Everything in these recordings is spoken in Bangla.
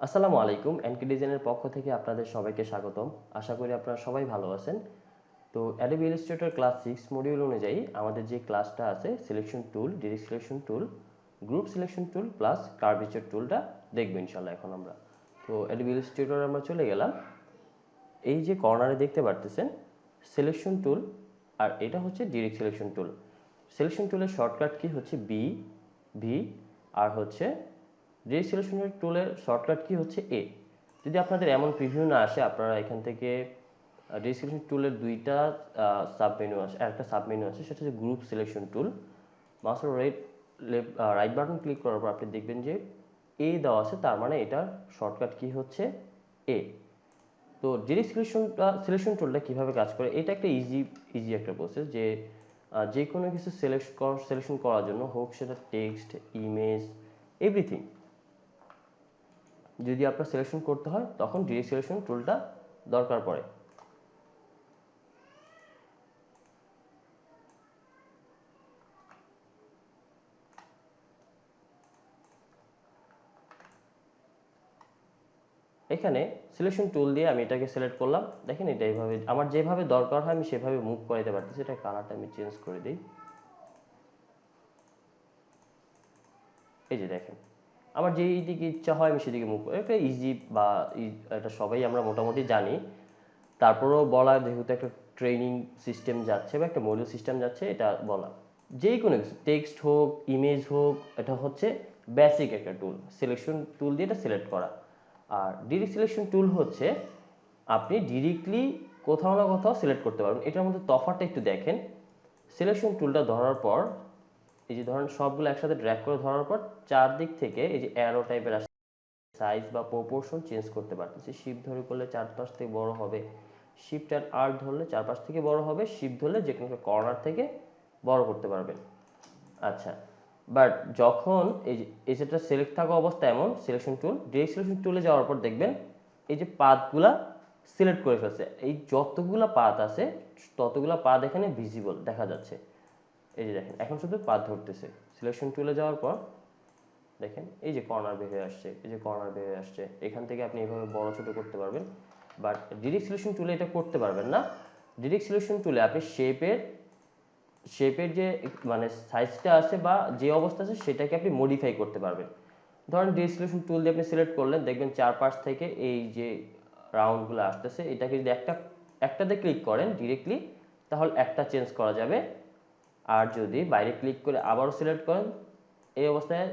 আসসালামু আলাইকুম। এনকে ডিজাইনের পক্ষ থেকে আপনাদের সবাইকে স্বাগতম। আশা করি আপনারা সবাই ভালো আছেন। তো Adobe Illustrator ক্লাস 6 মডিউল অনুযায়ী আমাদের যে ক্লাসটা আছে selection tool, direct selection tool, group selection tool plus curvature টুলটা দেখব ইনশাআল্লাহ এখন আমরা। তো Adobe Illustrator আমরা চলে গেলাম। এই যে কর্নারে দেখতে পারতেছেন সিলেকশন টুল আর এটা হচ্ছে ডিরেক্ট সিলেকশন টুল। সিলেকশন টুলের শর্টকাট কি হচ্ছে বি, ভি আর হচ্ছে ডিরেক্ট সিলেকশন টুলের শর্টকাট কি হচ্ছে এ। যদি আপনাদের এমন প্রিভিউ না আসে আপনারা এখান থেকে ডিরেক্ট সিলেকশন টুলের দুইটা সাব মেনু আছে, একটা সাব মেনু আছে, সেটা হচ্ছে গ্রুপ সিলেকশন টুল। মাউসের রাইট বাটন ক্লিক করার পর আপনি দেখবেন যে এ দেওয়া আছে, তার মানে এটার শর্টকাট কি হচ্ছে এ। তো ডিরেক্ট সিলেকশন টুলটা কীভাবে কাজ করে, এটা একটা ইজি একটা প্রসেস যে যে কোনো কিছু সিলেকশন করার জন্য হোক সেটা টেক্সট, ইমেজ, এভরিথিং যদি আপনার সিলেকশন করতে হয় তখন ডিরেক্ট সিলেকশন টুলটা দরকার পড়ে। এখানে সিলেকশন টুল দিয়ে আমি এটাকে সিলেক্ট করলাম। দেখেন এটা এইভাবে আমার যেভাবে দরকার হয় আমি সেভাবে মুভ করাতে পারতেছি। এটা কালারটা আমি চেঞ্জ করে দিই। এই যে দেখেন আমার যেই দিকে ইচ্ছা হয় আমি সেদিকে মুভ করি। এটা ইজি বা এটা সবাই আমরা মোটামুটি জানি। তারপরেও বলা, যেহেতু একটা ট্রেনিং সিস্টেম যাচ্ছে বা একটা মডিউল সিস্টেম যাচ্ছে, এটা বলা যেই কোনো কিছু টেক্সট হোক, ইমেজ হোক, এটা হচ্ছে বেসিক একটা টুল। সিলেকশন টুল দিয়ে এটা সিলেক্ট করা। আর ডিরেক্ট সিলেকশন টুল হচ্ছে আপনি ডিরেক্টলি কোথাও না কোথাও সিলেক্ট করতে পারবেন। এটার মধ্যে তফাৎটা একটু দেখেন। সিলেকশন টুলটা ধরার পর এই যে ধরেন সবগুলো একসাথে ড্র্যাগ করে ধরার পর চারদিক থেকে এই যে অ্যারো টাইপের আসছে, সাইজ বা প্রপোর্শন চেঞ্জ করতে পারতেছি। শিফট ধরে করলে চারপাশ থেকে বড় হবে, শিফট আর আর ধরলে চারপাশ থেকে বড় হবে, শিফট ধরলে যে কোনো কর্নার থেকে বড় করতে পারবেন। আচ্ছা, বাট যখন এই যেটা সিলেক্ট থাকা অবস্থা এমন সিলেকশন টুল, ডিরেক্ট সিলেকশন টুলে যাওয়ার পর দেখবেন এই যে পাথগুলা সিলেক্ট করে ফেলছে। এই যতগুলা পাথ আছে ততগুলা পাথ এখানে ভিজিবল দেখা যাচ্ছে। এই যে দেখেন এখন শুধু পাথ ধরতেছে। সিলেকশন টুলে যাওয়ার পর দেখেন এই যে কর্নার বের হয়ে আসছে, এই যে কর্নার বের হয়ে আসছে। এখান থেকে আপনি এভাবে বড় ছোট করতে পারবেন, বাট ডিরেক্ট সিলেকশন টুলে এটা করতে পারবেন না। ডিরেক্ট সিলেকশন টুলে আপনি শেপের যে মানে সাইজটা আছে বা যে অবস্থা আছে সেটাকে আপনি মডিফাই করতে পারবেন। ধরেন ডিরেক্ট সিলেকশন টুল দিয়ে আপনি সিলেক্ট করলেন, দেখবেন চারপাশ থেকে এই যে রাউন্ডগুলো আসতেছে, এটাকে যদি একটাতে ক্লিক করেন ডিরেক্টলি তাহলে একটা চেঞ্জ করা যাবে। আর যদি বাইরে ক্লিক করে আবারও সিলেক্ট করেন এই অবস্থায়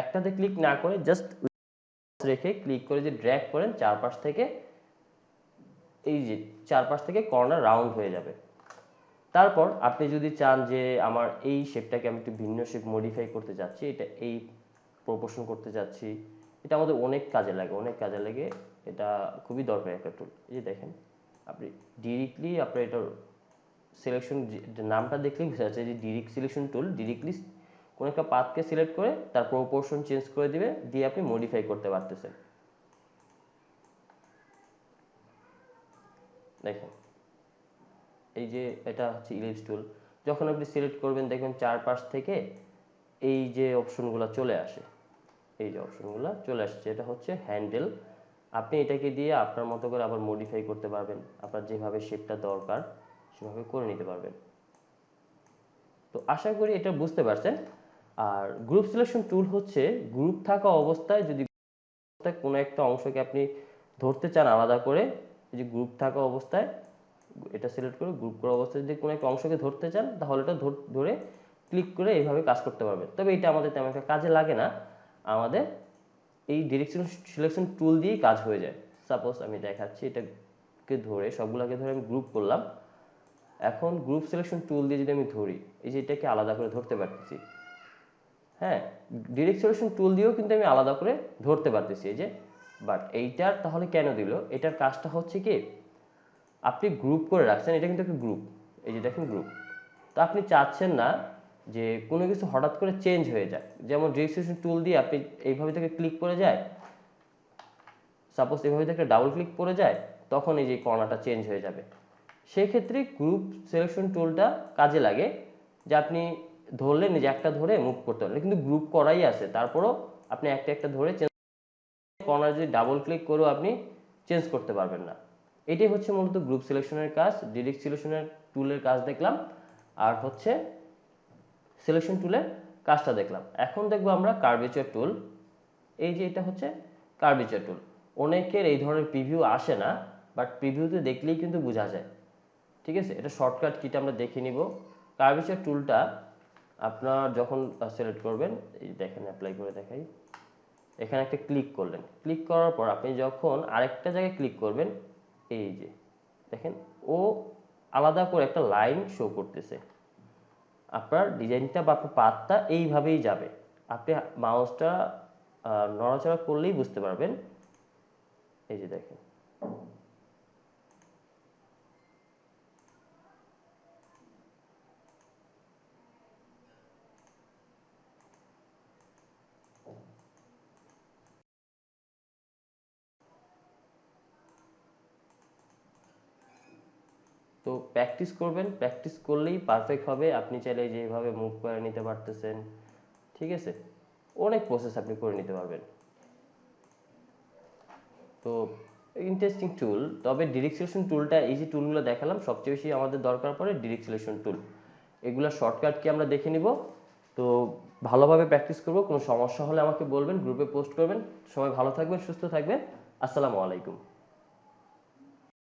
একটাতে ক্লিক না করে জাস্ট রেখে ক্লিক করে যে ড্র্যাগ করেন চারপাশ থেকে এই যে চারপাশ থেকে কর্নার রাউন্ড হয়ে যাবে। তারপর আপনি যদি চান যে আমার এই শেপটাকে আমি একটু ভিন্ন শেপ মডিফাই করতে যাচ্ছি, এটা এই প্রপোর্শন করতে যাচ্ছি, এটা আমাদের অনেক কাজে লাগে। এটা খুবই দরকারি একটা টুল। এই যে দেখেন আপনি ডিরেক্টলি আপনার এটার সিলেকশন নামটা দেখলেই বোঝা যাচ্ছে যে ডিরেক্ট সিলেকশন টুল ডিরেক্টলি কোনো একটা পাথকে সিলেক্ট করে তার প্রপোর্শন চেঞ্জ করে দিবে, দিয়ে আপনি মডিফাই করতে পারতেছেন। দেখেন এই যে এটা হচ্ছে ইলিপস টুল। যখন আপনি সিলেক্ট করবেন দেখবেন চারপাশ থেকে এই যে অপশনগুলো চলে আসে, এই যে অপশনগুলো চলে আসছে, এটা হচ্ছে হ্যান্ডেল। আপনি এটাকে দিয়ে আপনার মতো করে আবার মডিফাই করতে পারবেন, আপনার যেভাবে শেপটা দরকার সেভাবে করে নিতে পারবেন। তো আশা করি এটা বুঝতে পারছেন। আর গ্রুপ সিলেকশন টুল হচ্ছে গ্রুপ থাকা অবস্থায় যদি কোনো একটা অংশকে আপনি ধরতে চান আলাদা করে, এই যে গ্রুপ থাকা অবস্থায় এটা সিলেক্ট করে গ্রুপ করা অবস্থায় যদি কোনো একটা অংশকে ধরতে চান তাহলে এটা ধরে ক্লিক করে এইভাবে কাজ করতে পারবেন। তবে এটা আমাদের তেমন একটা কাজে লাগে না, আমাদের এই ডিরেকশন সিলেকশন টুল দিয়েই কাজ হয়ে যায়। সাপোজ আমি দেখাচ্ছি, এটাকে ধরে সবগুলোকে ধরে আমি গ্রুপ করলাম। এখন গ্রুপ সিলেকশন টুল দিয়ে যদি আমি ধরি, এই যে এটাকে আলাদা করে ধরতে পারতেছি। হ্যাঁ, ডিরেক্ট সিলেকশন টুল দিয়েও কিন্তু আমি আলাদা করে ধরতে পারতেছি এই যে। বাট এইটার তাহলে কেন দিল, এটার কাজটা হচ্ছে কি আপনি গ্রুপ করে রাখছেন, এটা কিন্তু একটা গ্রুপ, এই যে দেখেন গ্রুপ। তো আপনি চাচ্ছেন না যে কোনো কিছু হঠাৎ করে চেঞ্জ হয়ে যায়। যেমন ডিরেক্ট সিলেকশন টুল দিয়ে আপনি এইভাবে থেকে ক্লিক করে যায়, সাপোজ এইভাবে থেকে ডাবল ক্লিক করে যায়, তখন এই যে কর্নারটা চেঞ্জ হয়ে যাবে। সেক্ষেত্রে গ্রুপ সিলেকশন টুলটা কাজে লাগে, যে আপনি ধরলেন যে একটা ধরে মুভ করতে পারলেন, কিন্তু গ্রুপ করাই আছে তারপরও আপনি একটা একটা ধরে চেঞ্জ কর্নার যদি ডাবল ক্লিক করেও আপনি চেঞ্জ করতে পারবেন না। এটাই হচ্ছে মূলত গ্রুপ সিলেকশনের কাজ। ডিরেক্ট সিলেকশনের টুলের কাজ দেখলাম, আর হচ্ছে সিলেকশন টুলের কাজটা দেখলাম। এখন দেখবো আমরা কার্ভেচার টুল। এই যে এটা হচ্ছে কার্ভেচার টুল। অনেকের এই ধরনের প্রিভিউ আসে না, বাট প্রিভিউতে দেখলেই কিন্তু বোঝা যায়। ঠিক আছে, এটা শর্টকাট কিটা আমরা দেখে নিব। কার্ভেচার টুলটা আপনার যখন সিলেক্ট করবেন, এই দেখেন অ্যাপ্লাই করে দেখাই, এখানে একটা ক্লিক করলেন, ক্লিক করার পর আপনি যখন আরেকটা জায়গায় ক্লিক করবেন, এই যে দেখেন ও আলাদা করে একটা লাইন শো করতেছে। আপনার ডিজাইনটা বা আপনার পাতটা এইভাবেই যাবে। আপনি মাউসটা নড়াচড়া করলেই বুঝতে পারবেন। এই যে দেখেন, তো প্র্যাকটিস করবেন, প্র্যাকটিস করলেই পারফেক্ট হবে। আপনি চাইলে যেভাবে মুভ করে নিতে পারতেছেন, ঠিক আছে, অনেক প্রসেস আপনি করে নিতে পারবেন। তো ইন্টারেস্টিং টুল। তবে ডিরেক্ট সিলেকশন টুলটা, এই যে টুলগুলো দেখালাম, সবচেয়ে বেশি আমাদের দরকার পড়ে ডিরেক্ট সিলেকশন টুল। এগুলা শর্টকাট কি আমরা দেখে নিব। তো ভালোভাবে প্র্যাকটিস করব। কোনো সমস্যা হলে আমাকে বলবেন, গ্রুপে পোস্ট করবেন। সবাই ভালো থাকবেন, সুস্থ থাকবেন। আসসালামু আলাইকুম।